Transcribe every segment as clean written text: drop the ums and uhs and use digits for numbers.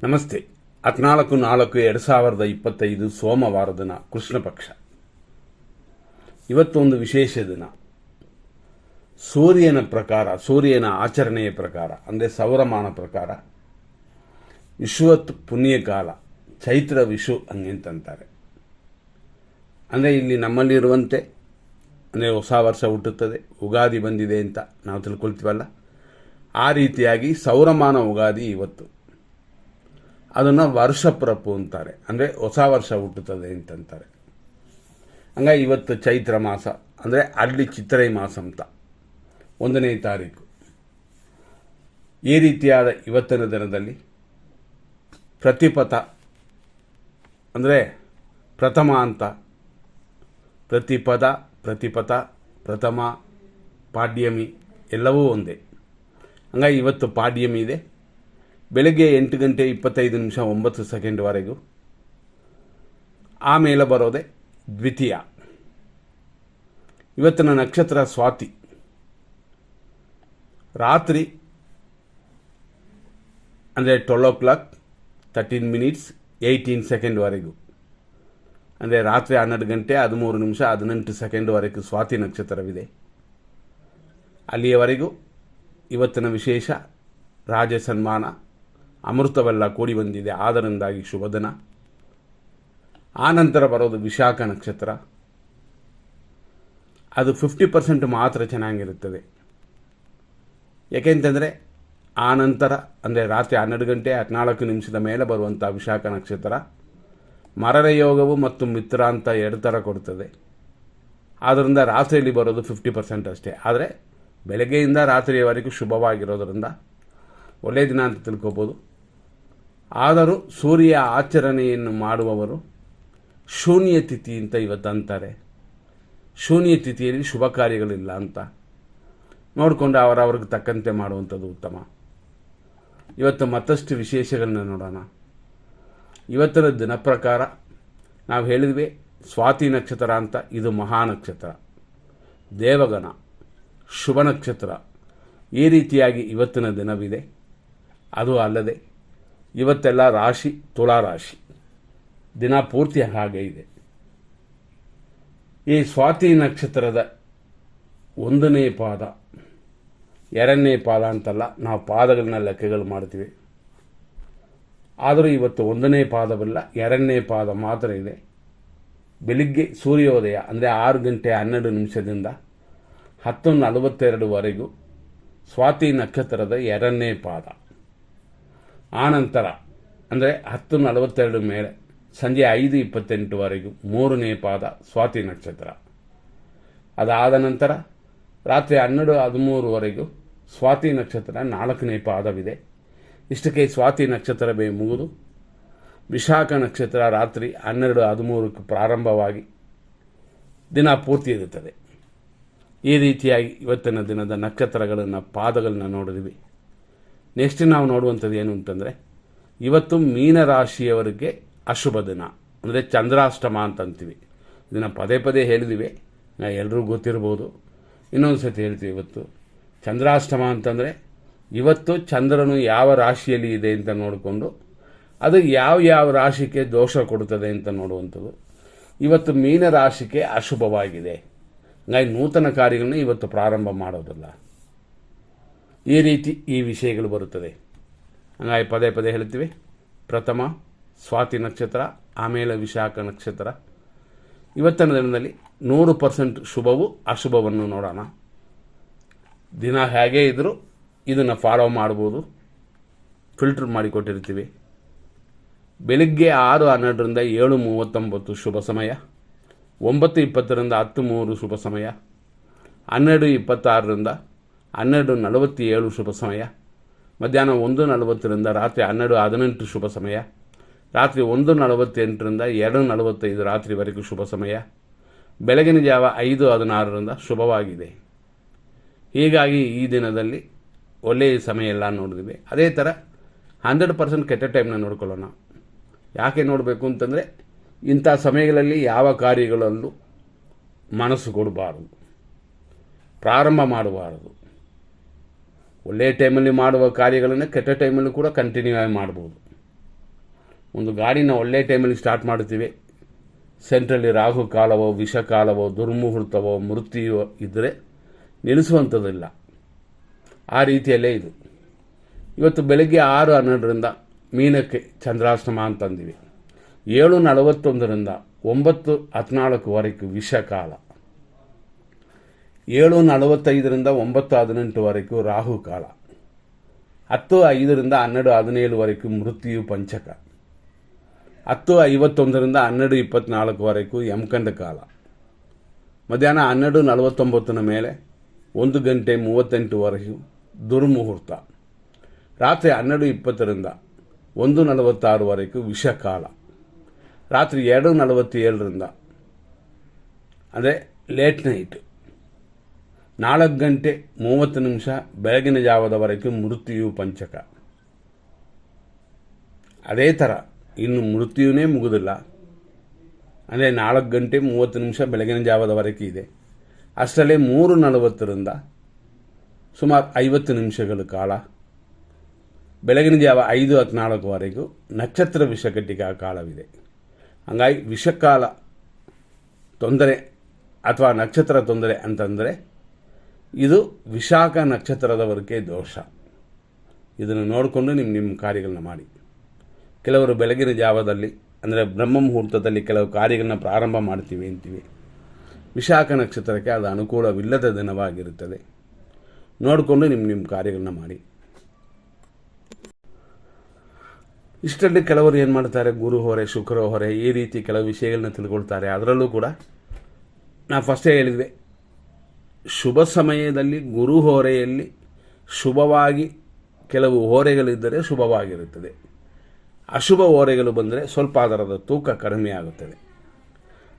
ನಮಸ್ತೆ. 14/4/2025 ಸೋಮವಾರ ದಿನ, ಕೃಷ್ಣ ಪಕ್ಷ. ಇವತ್ತೊಂದು ವಿಶೇಷ ದಿನ. ಸೂರ್ಯನ ಆಚರಣೆಯ ಪ್ರಕಾರ ಅಂದರೆ ಸೌರಮಾನ ಪ್ರಕಾರ ವಿಶ್ವತ್ ಪುಣ್ಯಕಾಲ, ಚೈತ್ರ ವಿಷು ಹಂಗೆಂತಾರೆ. ಅಂದರೆ ಇಲ್ಲಿ ನಮ್ಮಲ್ಲಿರುವಂತೆ ಅಂದರೆ ಹೊಸ ವರ್ಷ ಹುಟ್ಟುತ್ತದೆ, ಉಗಾದಿ ಬಂದಿದೆ ಅಂತ ನಾವು ತಿಳ್ಕೊಳ್ತೀವಲ್ಲ, ಆ ರೀತಿಯಾಗಿ ಸೌರಮಾನ ಉಗಾದಿ ಇವತ್ತು. ಅದನ್ನು ವರ್ಷಪ್ರಪು ಅಂತಾರೆ, ಅಂದರೆ ಹೊಸ ವರ್ಷ ಹುಟ್ಟುತ್ತದೆ ಅಂತಂತಾರೆ. ಹಂಗಾಗಿ ಇವತ್ತು ಚೈತ್ರ ಮಾಸ ಅಂದರೆ ಅಲ್ಲಿ ಚಿತ್ರೈ ಮಾಸ ಅಂತ 1ನೇ ತಾರೀಕು. ಈ ರೀತಿಯಾದ ಇವತ್ತಿನ ದಿನದಲ್ಲಿ ಪ್ರತಿಪಥ ಅಂದರೆ ಪ್ರಥಮ ಅಂತ, ಪ್ರತಿಪಥ, ಪ್ರಥಮ, ಪಾಡ್ಯಮಿ ಎಲ್ಲವೂ ಒಂದೇ. ಹಂಗಾಗಿ ಇವತ್ತು ಪಾಡ್ಯಮಿ ಇದೆ. ಬೆಳಗ್ಗೆ 8:25 ಆಮೇಲೆ ಬರೋದೆ ದ್ವಿತೀಯ. ಇವತ್ತಿನ ನಕ್ಷತ್ರ ಸ್ವಾತಿ. ರಾತ್ರಿ ಅಂದರೆ 12:13:18 ಅಂದರೆ ರಾತ್ರಿ 12:13:18 ಸ್ವಾತಿ ನಕ್ಷತ್ರವಿದೆ. ಅಲ್ಲಿಯವರೆಗೂ ಇವತ್ತಿನ ವಿಶೇಷ ರಾಜ ಸನ್ಮಾನ, ಅಮೃತವೆಲ್ಲ ಕೂಡಿ ಬಂದಿದೆ, ಆದ್ದರಿಂದಾಗಿ ಶುಭ ದಿನ. ಆನಂತರ ಬರೋದು ವಿಶಾಖ ನಕ್ಷತ್ರ. ಅದು 50% ಮಾತ್ರ ಚೆನ್ನಾಗಿರುತ್ತದೆ. ಯಾಕೆಂತಂದರೆ ಆ ನಂತರ ಅಂದರೆ ರಾತ್ರಿ 12:14 ಮೇಲೆ ಬರುವಂಥ ವಿಶಾಖ ನಕ್ಷತ್ರ ಮರರ ಯೋಗವು ಮತ್ತು ಮಿತ್ರ ಅಂತ 2 ಥರ ಕೊಡ್ತದೆ. ಆದ್ದರಿಂದ ರಾತ್ರಿಯಲ್ಲಿ ಬರೋದು 50% ಅಷ್ಟೇ. ಆದರೆ ಬೆಳಗ್ಗೆಯಿಂದ ರಾತ್ರಿಯವರೆಗೂ ಶುಭವಾಗಿರೋದರಿಂದ ಒಳ್ಳೆಯ ದಿನ ಅಂತ ತಿಳ್ಕೊಬೋದು. ಆದರೂ ಸೂರ್ಯ ಆಚರಣೆಯನ್ನು ಮಾಡುವವರು ಶೂನ್ಯ ತಿಥಿ ಅಂತ ಇವತ್ತು ಅಂತಾರೆ. ಶೂನ್ಯ ತಿಥಿಯಲ್ಲಿ ಶುಭ ಕಾರ್ಯಗಳಿಲ್ಲ ಅಂತ ನೋಡಿಕೊಂಡು ಅವರವ್ರಿಗೆ ತಕ್ಕಂತೆ ಮಾಡುವಂಥದ್ದು ಉತ್ತಮ. ಇವತ್ತು ಮತ್ತಷ್ಟು ವಿಶೇಷಗಳನ್ನ ನೋಡೋಣ. ಇವತ್ತಿನ ದಿನ ಪ್ರಕಾರ ನಾವು ಹೇಳಿದ್ವಿ, ಸ್ವಾತಿ ನಕ್ಷತ್ರ ಅಂತ. ಇದು ಮಹಾನಕ್ಷತ್ರ, ದೇವಗಣ, ಶುಭ ನಕ್ಷತ್ರ. ಈ ರೀತಿಯಾಗಿ ಇವತ್ತಿನ ದಿನವಿದೆ. ಅದು ಅಲ್ಲದೆ ಇವತ್ತೆಲ್ಲ ರಾಶಿ ತುಲಾ ರಾಶಿ, ದಿನ ಪೂರ್ತಿ ಹಾಗೆ ಇದೆ. ಈ ಸ್ವಾತಿ ನಕ್ಷತ್ರದ 1ನೇ ಪಾದ, 2ನೇ ಪಾದ ಅಂತಲ್ಲ, ನಾವು ಪಾದಗಳನ್ನ ಲೆಕ್ಕಗಳು ಮಾಡ್ತೀವಿ. ಆದರೂ ಇವತ್ತು 1ನೇ ಪಾದವಿಲ್ಲ, 2ನೇ ಪಾದ ಮಾತ್ರ ಇದೆ. ಬೆಳಿಗ್ಗೆ ಸೂರ್ಯೋದಯ ಅಂದರೆ 6:12 10:42 ಸ್ವಾತಿ ನಕ್ಷತ್ರದ 2ನೇ ಪಾದ. ಆನಂತರ ಅಂದರೆ 10:42 ಮೇಲೆ ಸಂಜೆ 5:28 3ನೇ ಪಾದ ಸ್ವಾತಿ ನಕ್ಷತ್ರ. ಅದಾದ ನಂತರ ರಾತ್ರಿ 12:13 ಸ್ವಾತಿ ನಕ್ಷತ್ರ 4ನೇ ಪಾದವಿದೆ. ಇಷ್ಟಕ್ಕೆ ಸ್ವಾತಿ ನಕ್ಷತ್ರ ಮುಗಿದು ವಿಶಾಖ ನಕ್ಷತ್ರ ರಾತ್ರಿ 12:13 ಪ್ರಾರಂಭವಾಗಿ ದಿನ ಪೂರ್ತಿ ಇರುತ್ತದೆ. ಈ ರೀತಿಯಾಗಿ ಇವತ್ತಿನ ದಿನದ ನಕ್ಷತ್ರಗಳನ್ನು, ಪಾದಗಳನ್ನು ನೋಡಿದ್ವಿ. ನೆಕ್ಸ್ಟ್ ನಾವು ನೋಡುವಂಥದ್ದು ಏನು ಅಂತಂದರೆ, ಇವತ್ತು ಮೀನರಾಶಿಯವರಿಗೆ ಅಶುಭ ದಿನ ಅಂದರೆ ಚಂದ್ರಾಷ್ಟಮ ಅಂತಂತೀವಿ. ಇದನ್ನು ಪದೇ ಪದೇ ಹೇಳಿದ್ದೀವಿ, ಎಲ್ರಿಗೂ ಗೊತ್ತಿರ್ಬೋದು. ಇನ್ನೊಂದು ಸತಿ ಹೇಳ್ತೀವಿ. ಇವತ್ತು ಚಂದ್ರಾಷ್ಟಮ ಅಂತಂದರೆ ಇವತ್ತು ಚಂದ್ರನು ಯಾವ ರಾಶಿಯಲ್ಲಿ ಇದೆ ಅಂತ ನೋಡಿಕೊಂಡು ಅದು ಯಾವ ರಾಶಿಗೆ ದೋಷ ಕೊಡುತ್ತದೆ ಅಂತ ನೋಡುವಂಥದ್ದು. ಇವತ್ತು ಮೀನರಾಶಿಗೆ ಅಶುಭವಾಗಿದೆ. ಹಂಗಾಗಿ ನೂತನ ಕಾರ್ಯಗಳನ್ನ ಇವತ್ತು ಪ್ರಾರಂಭ ಮಾಡೋದಿಲ್ಲ. ಈ ರೀತಿ ಈ ವಿಷಯಗಳು ಬರುತ್ತದೆ. ಹಂಗಾಗಿ ಪದೇ ಪದೇ ಹೇಳ್ತೀವಿ. ಪ್ರಥಮ ಸ್ವಾತಿ ನಕ್ಷತ್ರ, ಆಮೇಲೆ ವಿಶಾಖ ನಕ್ಷತ್ರ. ಇವತ್ತಿನ ದಿನದಲ್ಲಿ 100% ಶುಭವು ಅಶುಭವನ್ನು ನೋಡೋಣ. ದಿನ ಹೇಗೆ ಇದ್ದರೂ ಇದನ್ನು ಫಾಲೋ ಮಾಡ್ಬೋದು. ಫಿಲ್ಟರ್ ಮಾಡಿಕೊಟ್ಟಿರ್ತೀವಿ. ಬೆಳಿಗ್ಗೆ 6:12 7:39 ಶುಭ ಸಮಯ, 9:20 10:03 ಶುಭ ಸಮಯ, 12:26 12:47 ಶುಭ ಸಮಯ, ಮಧ್ಯಾಹ್ನ 1:40 ರಾತ್ರಿ 12:18 ಶುಭ ಸಮಯ, ರಾತ್ರಿ 1:48 2:45 ರಾತ್ರಿವರೆಗೂ ಶುಭ ಸಮಯ, ಬೆಳಗಿನ ಜಾವ 5:16 ಶುಭವಾಗಿದೆ. ಹೀಗಾಗಿ ಈ ದಿನದಲ್ಲಿ ಒಳ್ಳೆಯ ಸಮಯ ಎಲ್ಲ ನೋಡಿದ್ವಿ. ಅದೇ ಥರ 100% ಕೆಟ್ಟ ಟೈಮ್ನ ನೋಡ್ಕೊಳ್ಳೋಣ. ಯಾಕೆ ನೋಡಬೇಕು ಅಂತಂದರೆ, ಇಂಥ ಸಮಯಗಳಲ್ಲಿ ಯಾವ ಕಾರ್ಯಗಳಲ್ಲೂ ಮನಸ್ಸು ಕೊಡಬಾರದು, ಪ್ರಾರಂಭ ಮಾಡಬಾರದು. ಒಳ್ಳೆಯ ಟೈಮಲ್ಲಿ ಮಾಡುವ ಕಾರ್ಯಗಳನ್ನು ಕೆಟ್ಟ ಟೈಮಲ್ಲಿ ಕೂಡ ಕಂಟಿನ್ಯೂ ಆಗಿ ಮಾಡ್ಬೋದು. ಒಂದು ಗಾಡಿನ ಒಳ್ಳೆ ಟೈಮಲ್ಲಿ ಸ್ಟಾರ್ಟ್ ಮಾಡ್ತೀವಿ, ಸೆಂಟ್ರಲ್ಲಿ ರಾಹು ಕಾಲವೋ ವಿಷಕಾಲವೋ ದುರ್ಮುಹೂರ್ತವೋ ಮೃತ್ಯುವೋ ಇದ್ದರೆ ನಿಲ್ಲಿಸುವಂಥದ್ದಿಲ್ಲ. ಆ ರೀತಿಯಲ್ಲೇ ಇದು. ಇವತ್ತು ಬೆಳಗ್ಗೆ 6:12 ಮೀನಕ್ಕೆ ಚಂದ್ರಾಷ್ಟಮ ಅಂತಂದಿವಿ. 7:41 9:14 ವಿಷಕಾಲ, 7:45 9:18 ರಾಹುಕಾಲ, 10:05 12:17 ಮೃತ್ಯು ಪಂಚಕ, 10:51 12:24 ಯಮಕಂಡ ಕಾಲ, ಮಧ್ಯಾಹ್ನ 12:49 ಮೇಲೆ 1:38 ದುರ್ಮುಹೂರ್ತ, ರಾತ್ರಿ 12:20 1:46 ವಿಷಕಾಲ, ರಾತ್ರಿ 2:47 ಅಂದರೆ ಲೇಟ್ ನೈಟ್, 4:30 ಬೆಳಗಿನ ಜಾವದವರೆಗೂ ಮೃತ್ಯು ಪಂಚಕ. ಅದೇ ಥರ ಇನ್ನು ಮೃತ್ಯುನೇ ಮುಗುದಿಲ್ಲ, ಅಂದರೆ 4:30 ಬೆಳಗಿನ ಜಾವದವರೆಗೆ ಇದೆ. ಅಷ್ಟರಲ್ಲೇ 3:40 ಸುಮಾರು 50 ನಿಮಿಷಗಳ ಕಾಲ, ಬೆಳಗಿನ ಜಾವ 5:14 ನಕ್ಷತ್ರ ವಿಷಕಟಿಕಾ ಕಾಲವಿದೆ. ಹಂಗಾಗಿ ವಿಷಕಾಲ ತೊಂದರೆ ಅಥವಾ ನಕ್ಷತ್ರ ತೊಂದರೆ ಅಂತಂದರೆ ಇದು ವಿಶಾಖ ನಕ್ಷತ್ರದವರೆಗೆ ದೋಷ. ಇದನ್ನು ನೋಡಿಕೊಂಡು ನಿಮ್ಮ ಕಾರ್ಯಗಳನ್ನ ಮಾಡಿ. ಕೆಲವರು ಬೆಳಗಿನ ಜಾವದಲ್ಲಿ ಅಂದರೆ ಬ್ರಹ್ಮ ಮುಹೂರ್ತದಲ್ಲಿ ಕೆಲವು ಕಾರ್ಯಗಳನ್ನ ಪ್ರಾರಂಭ ಮಾಡ್ತೀವಿ ಅಂತೀವಿ. ವಿಶಾಖ ನಕ್ಷತ್ರಕ್ಕೆ ಅದು ಅನುಕೂಲವಿಲ್ಲದ ದಿನವಾಗಿರುತ್ತದೆ. ನೋಡಿಕೊಂಡು ನಿಮ್ಮ ಕಾರ್ಯಗಳನ್ನ ಮಾಡಿ. ಇಷ್ಟರಲ್ಲಿ ಕೆಲವರು ಏನು ಮಾಡ್ತಾರೆ, ಗುರು ಹೊರೆ ಶುಕ್ರ ಹೊರೆ ಈ ರೀತಿ ಕೆಲವು ವಿಷಯಗಳನ್ನ ತಿಳ್ಕೊಳ್ತಾರೆ. ಅದರಲ್ಲೂ ಕೂಡ ನಾ ಫಸ್ಟೇ ಹೇಳಿದ್ವಿ, ಶುಭ ಸಮಯದಲ್ಲಿ ಗುರು ಹೊರೆಯಲ್ಲಿ ಶುಭವಾಗಿ ಕೆಲವು ಹೊರೆಗಳಿದ್ದರೆ ಶುಭವಾಗಿರುತ್ತದೆ. ಅಶುಭ ಹೊರೆಗಳು ಬಂದರೆ ಸ್ವಲ್ಪ ಅದರದ ತೂಕ ಕಡಿಮೆ ಆಗುತ್ತದೆ.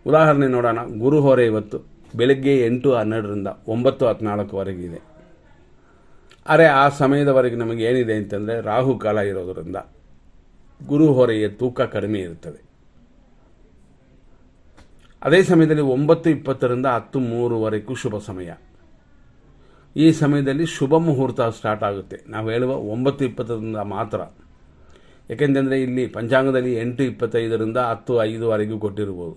ಉದಾಹರಣೆ ನೋಡೋಣ. ಗುರು ಹೊರೆ ಇವತ್ತು ಬೆಳಗ್ಗೆ 8:12 9:14 ಇದೆ. ಆದರೆ ಆ ಸಮಯದವರೆಗೆ ನಮಗೆ ಏನಿದೆ ಅಂತಂದರೆ ರಾಹು ಕಾಲ ಇರೋದರಿಂದ ಗುರು ಹೊರೆಯ ತೂಕ ಕಡಿಮೆ ಇರುತ್ತದೆ. ಅದೇ ಸಮಯದಲ್ಲಿ 9:20 10:03 ಶುಭ ಸಮಯ. ಈ ಸಮಯದಲ್ಲಿ ಶುಭ ಮುಹೂರ್ತ ಸ್ಟಾರ್ಟ್ ಆಗುತ್ತೆ. ನಾವು ಹೇಳುವ 9:20 ಮಾತ್ರ. ಏಕೆಂತಂದರೆ ಇಲ್ಲಿ ಪಂಚಾಂಗದಲ್ಲಿ 8:25 10:05 ಕೊಟ್ಟಿರ್ಬೋದು.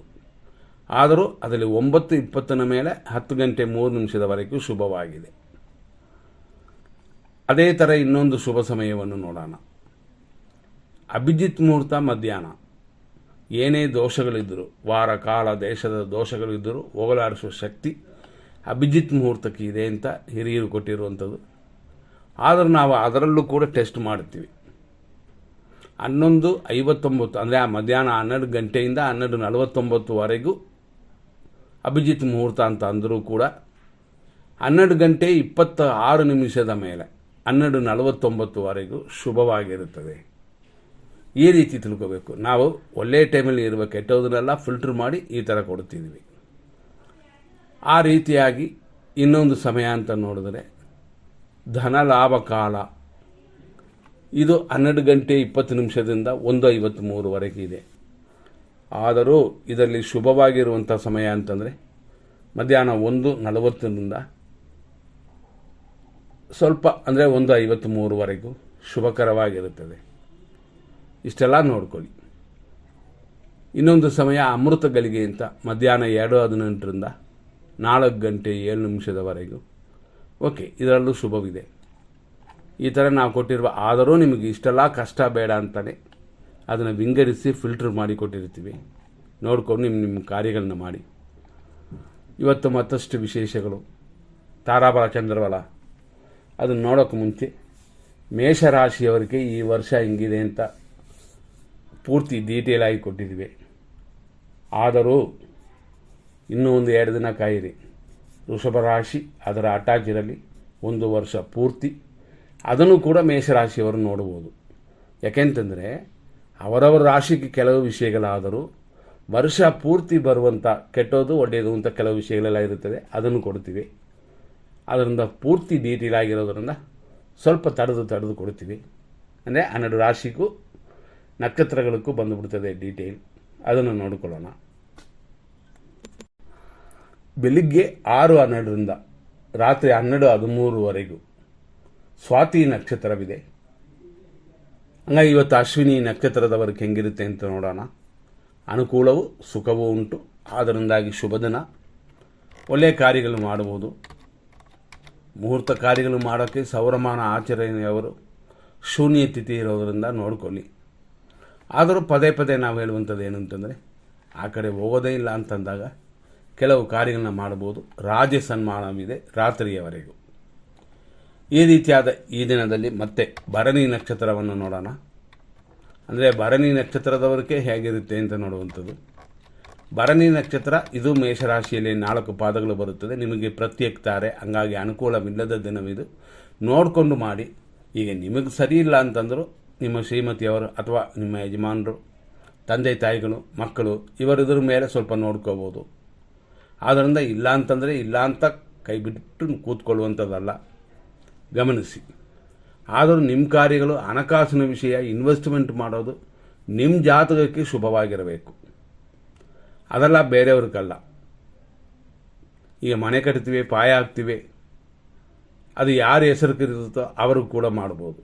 ಆದರೂ ಅದರಲ್ಲಿ 9:20 ಮೇಲೆ 10:03 ಶುಭವಾಗಿದೆ. ಅದೇ ಥರ ಇನ್ನೊಂದು ಶುಭ ಸಮಯವನ್ನು ನೋಡೋಣ. ಅಭಿಜಿತ್ ಮುಹೂರ್ತ ಮಧ್ಯಾಹ್ನ. ಏನೇ ದೋಷಗಳಿದ್ದರೂ, ವಾರ ಕಾಲ ದೇಶದ ದೋಷಗಳಿದ್ದರೂ ಹೋಗಲಾಡಿಸುವ ಶಕ್ತಿ ಅಭಿಜಿತ್ ಮುಹೂರ್ತಕ್ಕೆ ಇದೆ ಅಂತ ಹಿರಿಯರು ಕೊಟ್ಟಿರುವಂಥದ್ದು. ಆದರೂ ನಾವು ಅದರಲ್ಲೂ ಕೂಡ ಟೆಸ್ಟ್ ಮಾಡ್ತೀವಿ. 11:59 ಅಂದರೆ ಆ ಮಧ್ಯಾಹ್ನ 12 ಗಂಟೆಯಿಂದ 12:49 ಅಭಿಜಿತ್ ಮುಹೂರ್ತ ಅಂತ ಅಂದರೂ ಕೂಡ 12:26 ಮೇಲೆ 12:49 ಶುಭವಾಗಿರುತ್ತದೆ. ಈ ರೀತಿ ತಿಳ್ಕೋಬೇಕು. ನಾವು ಒಳ್ಳೆಯ ಟೈಮಲ್ಲಿ ಇರುವ ಕೆಟ್ಟೋದನ್ನೆಲ್ಲ ಫಿಲ್ಟರ್ ಮಾಡಿ ಈ ಥರ ಕೊಡ್ತಿದ್ವಿ. ಆ ರೀತಿಯಾಗಿ ಇನ್ನೊಂದು ಸಮಯ ಅಂತ ನೋಡಿದ್ರೆ ಧನ ಲಾಭ ಕಾಲ. ಇದು 12:20 1:53 ಇದೆ. ಆದರೂ ಇದರಲ್ಲಿ ಶುಭವಾಗಿರುವಂಥ ಸಮಯ ಅಂತಂದರೆ ಮಧ್ಯಾಹ್ನ 1:40 ಸ್ವಲ್ಪ ಅಂದರೆ 1:53 ಶುಭಕರವಾಗಿರುತ್ತದೆ. ಇಷ್ಟೆಲ್ಲ ನೋಡ್ಕೊಳ್ಳಿ. ಇನ್ನೊಂದು ಸಮಯ ಅಮೃತ ಗಳಿಗೆ ಅಂತ ಮಧ್ಯಾಹ್ನ 2:18 4:07 ಓಕೆ, ಇದರಲ್ಲೂ ಶುಭವಿದೆ. ಈ ಥರ ನಾವು ಕೊಟ್ಟಿರುವ, ಆದರೂ ನಿಮಗೆ ಇಷ್ಟೆಲ್ಲ ಕಷ್ಟ ಬೇಡ ಅಂತಲೇ ಅದನ್ನು ವಿಂಗಡಿಸಿ ಫಿಲ್ಟರ್ ಮಾಡಿ ಕೊಟ್ಟಿರ್ತೀವಿ. ನೋಡ್ಕೊಂಡು ನಿಮ್ಮ ಕಾರ್ಯಗಳನ್ನ ಮಾಡಿ. ಇವತ್ತು ಮತ್ತಷ್ಟು ವಿಶೇಷಗಳು, ತಾರಾಬಲ ಚಂದ್ರಬಲ ಅದನ್ನು ನೋಡೋಕ್ಕೆ ಮುಂಚೆ ಮೇಷರಾಶಿಯವರಿಗೆ ಈ ವರ್ಷ ಹಿಂಗಿದೆ ಅಂತ ಪೂರ್ತಿ ಡೀಟೇಲ್ ಆಗಿ ಕೊಟ್ಟಿದ್ದೀವಿ. ಆದರೂ ಇನ್ನೂ ಒಂದು 2 ದಿನ ಕಾಯಿರಿ. ವೃಷಭ ರಾಶಿ ಅದರ ಅಟ್ಯಾಕ್ ಇರಲಿ 1 ವರ್ಷ ಪೂರ್ತಿ ಅದನ್ನು ಕೂಡ ಮೇಷರಾಶಿಯವರು ನೋಡ್ಬೋದು. ಯಾಕೆಂತಂದರೆ ಅವರವರ ರಾಶಿಗೆ ಕೆಲವು ವಿಷಯಗಳಾದರೂ ವರ್ಷ ಪೂರ್ತಿ ಬರುವಂಥ ಕೆಟ್ಟೋದು ಒಳ್ಳೆಯದು ಅಂತ ಕೆಲವು ವಿಷಯಗಳೆಲ್ಲ ಇರುತ್ತದೆ. ಅದನ್ನು ಕೊಡ್ತೀವಿ. ಅದರಿಂದ ಪೂರ್ತಿ ಡೀಟೇಲ್ ಆಗಿರೋದ್ರಿಂದ ಸ್ವಲ್ಪ ತಡೆದು ಕೊಡ್ತೀವಿ. ಅಂದರೆ 12 ರಾಶಿಗೂ ನಕ್ಷತ್ರಗಳಿಗೂ ಬಂದುಬಿಡ್ತದೆ ಡೀಟೇಲ್. ಅದನ್ನು ನೋಡಿಕೊಳ್ಳೋಣ. ಬೆಳಿಗ್ಗೆ 6:12 ರಾತ್ರಿ 12:13 ಸ್ವಾತಿ ನಕ್ಷತ್ರವಿದೆ. ಹಂಗಾಗಿ ಇವತ್ತು ಅಶ್ವಿನಿ ನಕ್ಷತ್ರದವರಿಗೆ ಹೆಂಗಿರುತ್ತೆ ಅಂತ ನೋಡೋಣ. ಅನುಕೂಲವು ಸುಖವೂ ಉಂಟು, ಅದರಿಂದಾಗಿ ಶುಭ ದಿನ, ಒಳ್ಳೆಯ ಕಾರ್ಯಗಳು ಮಾಡಬಹುದು. ಮುಹೂರ್ತ ಕಾರ್ಯಗಳು ಮಾಡೋಕ್ಕೆ ಸೌರಮಾನ ಆಚರಣೆಯವರು ಶೂನ್ಯ ತಿಥಿ ಇರೋದರಿಂದ ನೋಡ್ಕೊಳ್ಳಿ. ಆದರೂ ಪದೇ ಪದೇ ನಾವು ಹೇಳುವಂಥದ್ದು ಏನು ಅಂತಂದರೆ, ಆ ಕಡೆ ಹೋಗೋದೇ ಇಲ್ಲ ಅಂತಂದಾಗ ಕೆಲವು ಕಾರ್ಯಗಳನ್ನ ಮಾಡ್ಬೋದು. ರಾಜ್ಯ ಸನ್ಮಾನವಿದೆ ರಾತ್ರಿಯವರೆಗೂ. ಈ ರೀತಿಯಾದ ಈ ದಿನದಲ್ಲಿ ಮತ್ತೆ ಭರಣಿ ನಕ್ಷತ್ರವನ್ನು ನೋಡೋಣ. ಅಂದರೆ ಭರಣಿ ನಕ್ಷತ್ರದವರಿಗೆ ಹೇಗಿರುತ್ತೆ ಅಂತ ನೋಡುವಂಥದ್ದು. ಭರಣಿ ನಕ್ಷತ್ರ ಇದು ಮೇಷರಾಶಿಯಲ್ಲಿ 4 ಪಾದಗಳು ಬರುತ್ತದೆ. ನಿಮಗೆ ಪ್ರತ್ಯೇಕ ತಾರೆ, ಹಂಗಾಗಿ ಅನುಕೂಲವಿಲ್ಲದ ದಿನವಿದು. ನೋಡಿಕೊಂಡು ಮಾಡಿ. ಈಗ ನಿಮಗೆ ಸರಿ ಇಲ್ಲ ಅಂತಂದರೂ ನಿಮ್ಮ ಶ್ರೀಮತಿಯವರು ಅಥವಾ ನಿಮ್ಮ ಯಜಮಾನರು, ತಂದೆ ತಾಯಿಗಳು, ಮಕ್ಕಳು ಇವರಿದ್ರ ಮೇಲೆ ಸ್ವಲ್ಪ ನೋಡ್ಕೋಬೋದು. ಆದ್ದರಿಂದ ಇಲ್ಲ ಅಂತಂದರೆ ಇಲ್ಲ ಅಂತ ಕೈ ಬಿಟ್ಟು ಕೂತ್ಕೊಳ್ಳುವಂಥದ್ದಲ್ಲ, ಗಮನಿಸಿ. ಆದರೂ ನಿಮ್ಮ ಕಾರ್ಯಗಳು ಹಣಕಾಸಿನ ವಿಷಯ, ಇನ್ವೆಸ್ಟ್ಮೆಂಟ್ ಮಾಡೋದು ನಿಮ್ಮ ಜಾತಕಕ್ಕೆ ಶುಭವಾಗಿರಬೇಕು, ಅದೆಲ್ಲ ಬೇರೆಯವ್ರಿಗಲ್ಲ. ಈಗ ಮನೆ ಕಟ್ತೀವಿ, ಪಾಯ ಹಾಕ್ತೀವಿ, ಅದು ಯಾರ ಹೆಸರಿಗೆ ಇರುತ್ತೋ ಅವ್ರಿಗೂ ಕೂಡ ಮಾಡ್ಬೋದು.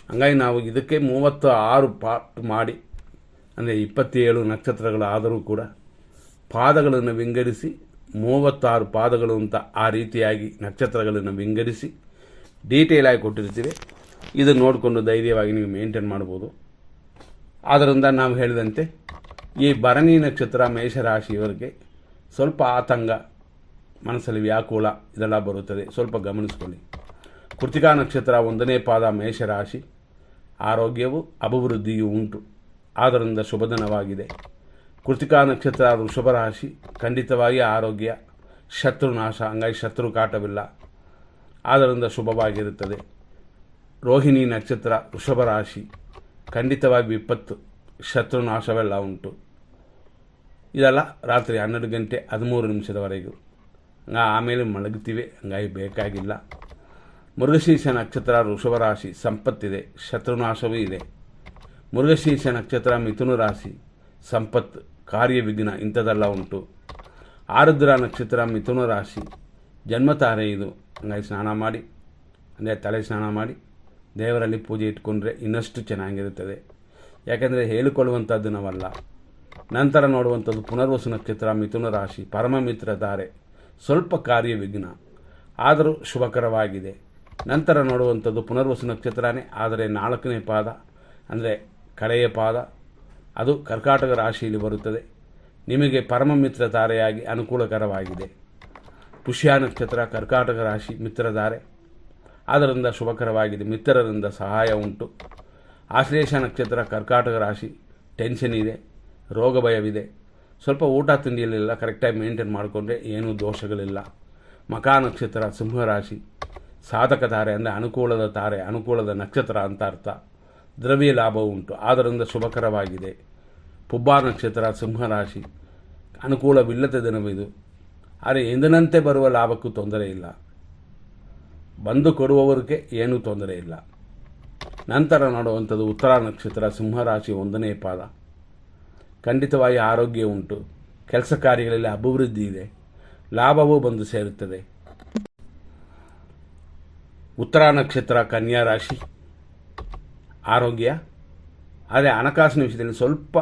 ಹಂಗಾಗಿ ನಾವು ಇದಕ್ಕೆ 36 ಪಾರ್ಟ್ ಮಾಡಿ, ಅಂದರೆ 27 ನಕ್ಷತ್ರಗಳಾದರೂ ಕೂಡ ಪಾದಗಳನ್ನು ವಿಂಗಡಿಸಿ 36 ಪಾದಗಳು ಅಂತ ಆ ರೀತಿಯಾಗಿ ನಕ್ಷತ್ರಗಳನ್ನು ವಿಂಗಡಿಸಿ ಡೀಟೇಲ್ ಆಗಿ ಕೊಟ್ಟಿರ್ತೀವಿ. ಇದನ್ನು ನೋಡಿಕೊಂಡು ಧೈರ್ಯವಾಗಿ ನೀವು ಮೇಂಟೈನ್ ಮಾಡ್ಬೋದು. ಆದ್ದರಿಂದ ನಾವು ಹೇಳಿದಂತೆ ಈ ಭರಣಿ ನಕ್ಷತ್ರ ಮೇಷರಾಶಿಯವರಿಗೆ ಸ್ವಲ್ಪ ಆತಂಕ, ಮನಸ್ಸಲ್ಲಿ ವ್ಯಾಕುಲ ಇದೆಲ್ಲ ಬರುತ್ತದೆ, ಸ್ವಲ್ಪ ಗಮನಿಸ್ಕೊಳ್ಳಿ. ಕೃತಿಕಾ ನಕ್ಷತ್ರ 1ನೇ ಪಾದ ಮೇಷರಾಶಿ, ಆರೋಗ್ಯವು ಅಭಿವೃದ್ಧಿಯೂ ಉಂಟು, ಆದ್ದರಿಂದ ಶುಭ ದಿನವಾಗಿದೆ. ಕೃತಿಕಾ ನಕ್ಷತ್ರ ವೃಷಭ ರಾಶಿ, ಖಂಡಿತವಾಗಿ ಆರೋಗ್ಯ, ಶತ್ರುನಾಶ, ಹಂಗಾಗಿ ಶತ್ರು ಕಾಟವಿಲ್ಲ, ಆದ್ದರಿಂದ ಶುಭವಾಗಿರುತ್ತದೆ. ರೋಹಿಣಿ ನಕ್ಷತ್ರ ವೃಷಭ ರಾಶಿ, ಖಂಡಿತವಾಗಿ ವಿಪತ್ತು, ಶತ್ರುನಾಶವೆಲ್ಲ ಉಂಟು. ಇದೆಲ್ಲ ರಾತ್ರಿ 12 ಗಂಟೆ 13 ನಿಮಿಷದವರೆಗೂ. ಆಮೇಲೆ ಮಲಗ್ತೀವಿ, ಹಂಗಾಗಿ ಬೇಕಾಗಿಲ್ಲ. ಮೃಗಶೀರ್ಷ ನಕ್ಷತ್ರ ವೃಷಭ ರಾಶಿ, ಸಂಪತ್ತಿದೆ, ಶತ್ರುನಾಶವೂ ಇದೆ. ಮೃಗಶೀರ್ಷ ನಕ್ಷತ್ರ ಮಿಥುನ ರಾಶಿ, ಸಂಪತ್ತು, ಕಾರ್ಯವಿಘ್ನ ಇಂಥದ್ದೆಲ್ಲ ಉಂಟು. ಆರುದ್ರ ನಕ್ಷತ್ರ ಮಿಥುನ ರಾಶಿ, ಜನ್ಮತಾರೆ ಇದು, ಹಂಗಾಗಿ ಸ್ನಾನ ಮಾಡಿ, ಅಂದರೆ ತಲೆ ಸ್ನಾನ ಮಾಡಿ ದೇವರಲ್ಲಿ ಪೂಜೆ ಇಟ್ಕೊಂಡ್ರೆ ಇನ್ನಷ್ಟು ಚೆನ್ನಾಗಿರುತ್ತದೆ. ಯಾಕೆಂದರೆ ಹೇಳಿಕೊಳ್ಳುವಂಥದ್ದು ನಾವಲ್ಲ. ನಂತರ ನೋಡುವಂಥದ್ದು ಪುನರ್ವಸು ನಕ್ಷತ್ರ ಮಿಥುನ ರಾಶಿ, ಪರಮ ಮಿತ್ರ ತಾರೆ, ಸ್ವಲ್ಪ ಕಾರ್ಯವಿಘ್ನ ಆದರೂ ಶುಭಕರವಾಗಿದೆ. ನಂತರ ನೋಡುವಂಥದ್ದು ಪುನರ್ವಸು ನಕ್ಷತ್ರನೇ, ಆದರೆ 4ನೇ ಪಾದ, ಅಂದರೆ ಕಡೆಯ ಪಾದ, ಅದು ಕರ್ಕಾಟಕ ರಾಶಿಯಲ್ಲಿ ಬರುತ್ತದೆ. ನಿಮಗೆ ಪರಮ ಮಿತ್ರ ತಾರೆಯಾಗಿ ಅನುಕೂಲಕರವಾಗಿದೆ. ಪುಷ್ಯ ನಕ್ಷತ್ರ ಕರ್ಕಾಟಕ ರಾಶಿ, ಮಿತ್ರಧಾರೆ, ಆದ್ದರಿಂದ ಶುಭಕರವಾಗಿದೆ, ಮಿತ್ರರಿಂದ ಸಹಾಯ ಉಂಟು. ಆಶ್ಲೇಷ ನಕ್ಷತ್ರ ಕರ್ಕಾಟಕ ರಾಶಿ, ಟೆನ್ಷನ್ ಇದೆ, ರೋಗ ಭಯವಿದೆ. ಸ್ವಲ್ಪ ಊಟ ತಿಂಡಿಯಲ್ಲೆಲ್ಲ ಕರೆಕ್ಟಾಗಿ ಮೇಂಟೈನ್ ಮಾಡಿಕೊಂಡ್ರೆ ಏನೂ ದೋಷಗಳಿಲ್ಲ. ಮಕಾ ನಕ್ಷತ್ರ ಸಿಂಹರಾಶಿ, ಸಾಧಕ ತಾರೆ, ಅಂದರೆ ಅನುಕೂಲದ ತಾರೆ, ಅನುಕೂಲದ ನಕ್ಷತ್ರ ಅಂತ ಅರ್ಥ. ದ್ರವ್ಯ ಲಾಭವು ಉಂಟು, ಆದ್ದರಿಂದ ಶುಭಕರವಾಗಿದೆ. ಪುಬ್ಬ ನಕ್ಷತ್ರ ಸಿಂಹರಾಶಿ, ಅನುಕೂಲವಿಲ್ಲದ ದಿನವಿದು, ಆದರೆ ಎಂದಿನಂತೆ ಬರುವ ಲಾಭಕ್ಕೂ ತೊಂದರೆ ಇಲ್ಲ, ಬಂದು ಕೊಡುವವರಿಗೆ ಏನೂ ತೊಂದರೆ ಇಲ್ಲ. ನಂತರ ನೋಡುವಂಥದ್ದು ಉತ್ತರ ನಕ್ಷತ್ರ ಸಿಂಹರಾಶಿ, 1ನೇ ಪಾದ, ಖಂಡಿತವಾಗಿ ಆರೋಗ್ಯ ಉಂಟು, ಕೆಲಸ ಕಾರ್ಯಗಳಲ್ಲಿ ಅಭಿವೃದ್ಧಿ ಇದೆ, ಲಾಭವೂ ಬಂದು ಸೇರುತ್ತದೆ. ಉತ್ತರ ನಕ್ಷತ್ರ ಕನ್ಯಾ ರಾಶಿ, ಆರೋಗ್ಯ, ಆದರೆ ಹಣಕಾಸಿನ ವಿಷಯದಲ್ಲಿ ಸ್ವಲ್ಪ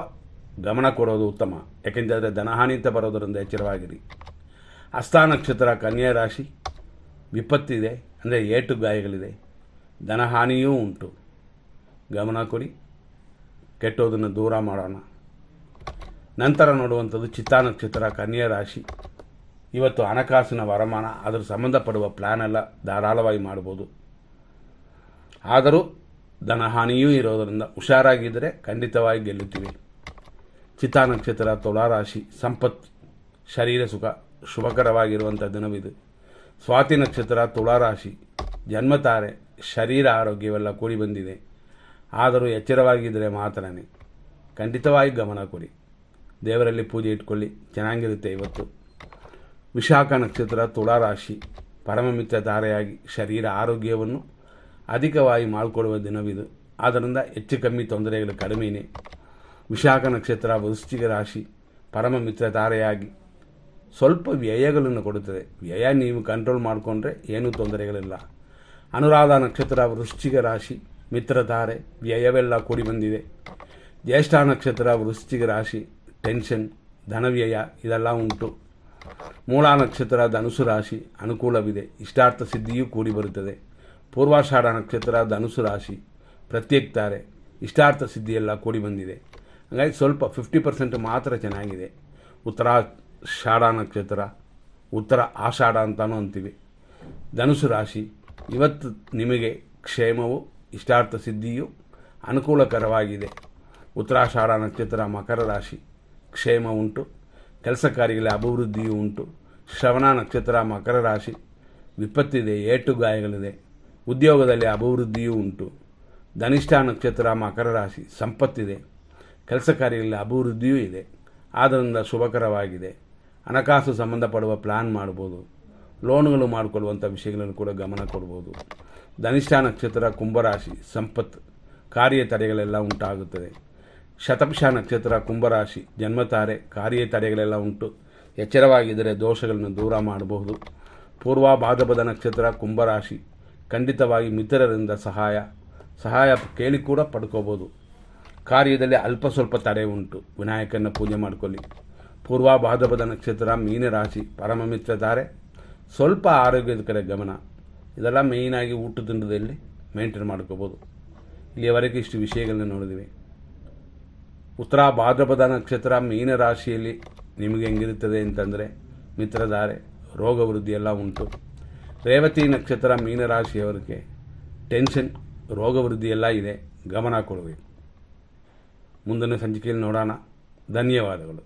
ಗಮನ ಕೊಡೋದು ಉತ್ತಮ, ಯಾಕೆಂದರೆ ಧನಹಾನಿ ಅಂತ ಬರೋದರಿಂದ ಎಚ್ಚರವಾಗಿರಿ. ಹಸ್ತ ನಕ್ಷತ್ರ ಕನ್ಯಾ ರಾಶಿ, ವಿಪತ್ತಿದೆ, ಅಂದರೆ ಏಟು ಗಾಯಗಳಿದೆ, ಧನಹಾನಿಯೂ ಉಂಟು, ಗಮನ ಕೊಡಿ, ಕೆಟ್ಟೋದನ್ನು ದೂರ ಮಾಡೋಣ. ನಂತರ ನೋಡುವಂಥದ್ದು ಚಿತ್ತಾ ನಕ್ಷತ್ರ ಕನ್ಯಾ ರಾಶಿ, ಇವತ್ತು ಹಣಕಾಸಿನ ವರಮಾನ, ಅದರ ಸಂಬಂಧಪಡುವ ಪ್ಲ್ಯಾನ್ ಎಲ್ಲ ಧಾರಾಳವಾಗಿ ಮಾಡ್ಬೋದು. ಆದರೂ ಧನಹಾನಿಯೂ ಇರೋದರಿಂದ ಹುಷಾರಾಗಿದ್ದರೆ ಖಂಡಿತವಾಗಿ ಗೆಲ್ಲುತ್ತೀವಿ. ಚಿತ್ತಾ ನಕ್ಷತ್ರ ತುಲಾರಾಶಿ, ಸಂಪತ್ತು, ಶರೀರ ಸುಖ, ಶುಭಕರವಾಗಿರುವಂಥ ದಿನವಿದು. ಸ್ವಾತಿ ನಕ್ಷತ್ರ ತುಲಾರಾಶಿ, ಜನ್ಮತಾರೆ, ಶರೀರ ಆರೋಗ್ಯವೆಲ್ಲ ಕೂಡಿ ಬಂದಿದೆ, ಆದರೂ ಎಚ್ಚರವಾಗಿದ್ದರೆ ಮಾತ್ರನೇ. ಖಂಡಿತವಾಗಿ ಗಮನ ಕೊಡಿ, ದೇವರಲ್ಲಿ ಪೂಜೆ ಇಟ್ಕೊಳ್ಳಿ, ಚೆನ್ನಾಗಿರುತ್ತೆ ಇವತ್ತು. ವಿಶಾಖ ನಕ್ಷತ್ರ ತುಲಾರಾಶಿ, ಪರಮಮಿತ್ರ ಧಾರೆಯಾಗಿ ಶರೀರ ಆರೋಗ್ಯವನ್ನು ಅಧಿಕವಾಗಿ ಮಾಡಿಕೊಡುವ ದಿನವಿದು, ಆದ್ದರಿಂದ ಹೆಚ್ಚು ಕಮ್ಮಿ ತೊಂದರೆಗಳು ಕಡಿಮೆಯೇ. ವಿಶಾಖ ನಕ್ಷತ್ರ ವೃಶ್ಚಿಕ ರಾಶಿ, ಪರಮ ಮಿತ್ರ ಧಾರೆಯಾಗಿ ಸ್ವಲ್ಪ ವ್ಯಯಗಳನ್ನು ಕೊಡುತ್ತದೆ, ವ್ಯಯ ನೀವು ಕಂಟ್ರೋಲ್ ಮಾಡಿಕೊಂಡ್ರೆ ಏನೂ ತೊಂದರೆಗಳಿಲ್ಲ. ಅನುರಾಧ ನಕ್ಷತ್ರ ವೃಶ್ಚಿಕ ರಾಶಿ, ಮಿತ್ರಧಾರೆ ವ್ಯಯವೆಲ್ಲ ಕೂಡಿ ಬಂದಿದೆ. ಜ್ಯೇಷ್ಠ ನಕ್ಷತ್ರ ವೃಶ್ಚಿಕ ರಾಶಿ, ಟೆನ್ಷನ್, ಧನವ್ಯಯ ಇದೆಲ್ಲ ಉಂಟು. ಮೂಲ ನಕ್ಷತ್ರ ಧನುಸು ರಾಶಿ, ಅನುಕೂಲವಿದೆ, ಇಷ್ಟಾರ್ಥ ಸಿದ್ಧಿಯೂ ಕೂಡಿ ಬರುತ್ತದೆ. ಪೂರ್ವಾಷಾಢ ನಕ್ಷತ್ರ ಧನುಸು ರಾಶಿ, ಪ್ರತ್ಯೇಕ್ತಾರೆ, ಇಷ್ಟಾರ್ಥ ಸಿದ್ಧಿಯೆಲ್ಲ ಕೂಡಿ ಬಂದಿದೆ. ಹಾಗಾಗಿ ಸ್ವಲ್ಪ 50% ಮಾತ್ರ ಚೆನ್ನಾಗಿದೆ. ಉತ್ತರಾಷಾಢ ನಕ್ಷತ್ರ, ಉತ್ತರ ಆಷಾಢ ಅಂತಲೂ ಅಂತೀವಿ. ಧನುಸು ರಾಶಿ, ಇವತ್ತು ನಿಮಗೆ ಕ್ಷೇಮವು ಇಷ್ಟಾರ್ಥ ಸಿದ್ಧಿಯು ಅನುಕೂಲಕರವಾಗಿದೆ. ಉತ್ತರಾಷಾಢ ನಕ್ಷತ್ರ ಮಕರ ರಾಶಿ, ಕ್ಷೇಮ ಉಂಟು, ಕೆಲಸ ಕಾರ್ಯಗಳ ಅಭಿವೃದ್ಧಿಯೂ ಉಂಟು. ಶ್ರವಣ ನಕ್ಷತ್ರ ಮಕರ ರಾಶಿ, ವಿಪತ್ತಿದೆ, ಏಟು ಗಾಯಗಳಿದೆ, ಉದ್ಯೋಗದಲ್ಲಿ ಅಭಿವೃದ್ಧಿಯೂ ಉಂಟು. ಧನಿಷ್ಠ ನಕ್ಷತ್ರ ಮಕರ ರಾಶಿ, ಸಂಪತ್ತಿದೆ, ಕೆಲಸ ಕಾರ್ಯಗಳಲ್ಲಿ ಅಭಿವೃದ್ಧಿಯೂ ಇದೆ, ಆದ್ದರಿಂದ ಶುಭಕರವಾಗಿದೆ. ಹಣಕಾಸು ಸಂಬಂಧಪಡುವ ಪ್ಲ್ಯಾನ್ ಮಾಡ್ಬೋದು, ಲೋನ್ಗಳು ಮಾಡಿಕೊಳ್ಳುವಂಥ ವಿಷಯಗಳನ್ನು ಕೂಡ ಗಮನ ಕೊಡ್ಬೋದು. ಧನಿಷ್ಠ ನಕ್ಷತ್ರ ಕುಂಭರಾಶಿ, ಸಂಪತ್ತು, ಕಾರ್ಯ ತಡೆಗಳೆಲ್ಲ ಉಂಟಾಗುತ್ತದೆ. ಶತಭಿಷ ನಕ್ಷತ್ರ ಕುಂಭರಾಶಿ, ಜನ್ಮತಾರೆ, ಕಾರ್ಯ ತಡೆಗಳೆಲ್ಲ ಉಂಟು, ಎಚ್ಚರವಾಗಿದ್ದರೆ ದೋಷಗಳನ್ನು ದೂರ ಮಾಡಬಹುದು. ಪೂರ್ವ ಭಾದ್ರಪದ ನಕ್ಷತ್ರ ಕುಂಭರಾಶಿ, ಖಂಡಿತವಾಗಿ ಮಿತ್ರರಿಂದ ಸಹಾಯ ಕೇಳಿ ಕೂಡ ಪಡ್ಕೋಬೋದು. ಕಾರ್ಯದಲ್ಲಿ ಅಲ್ಪ ಸ್ವಲ್ಪ ತಡೆ ಉಂಟು, ವಿನಾಯಕನ ಪೂಜೆ ಮಾಡಿಕೊಳ್ಳಿ. ಪೂರ್ವ ಭಾದ್ರಪದ ನಕ್ಷತ್ರ ಮೀನರಾಶಿ, ಪರಮ ಮಿತ್ರತಾರೆ, ಸ್ವಲ್ಪ ಆರೋಗ್ಯದ ಕಡೆ ಗಮನ, ಇದೆಲ್ಲ ಮೇಯ್ನಾಗಿ ಊಟ ತಿಂಡದಲ್ಲಿ ಮೇಂಟೈನ್ ಮಾಡ್ಕೋಬೋದು. ಇಲ್ಲಿಯವರೆಗೆ ಇಷ್ಟು ವಿಷಯಗಳನ್ನ ನೋಡಿದ್ವಿ. ಉತ್ತರ ಭಾದ್ರಪದ ನಕ್ಷತ್ರ ಮೀನರಾಶಿಯಲ್ಲಿ ನಿಮಗೆ ಹೆಂಗಿರುತ್ತದೆ ಅಂತಂದರೆ ಮಿತ್ರಧಾರೆ, ರೋಗ ವೃದ್ಧಿ ಎಲ್ಲ ಉಂಟು. ರೇವತಿ ನಕ್ಷತ್ರ ಮೀನರಾಶಿಯವರಿಗೆ ಟೆನ್ಷನ್, ರೋಗ ವೃದ್ಧಿ ಎಲ್ಲ ಇದೆ, ಗಮನ ಕೊಡಬೇಕು. ಮುಂದಿನ ಸಂಚಿಕೆಯಲ್ಲಿ ನೋಡೋಣ. ಧನ್ಯವಾದಗಳು.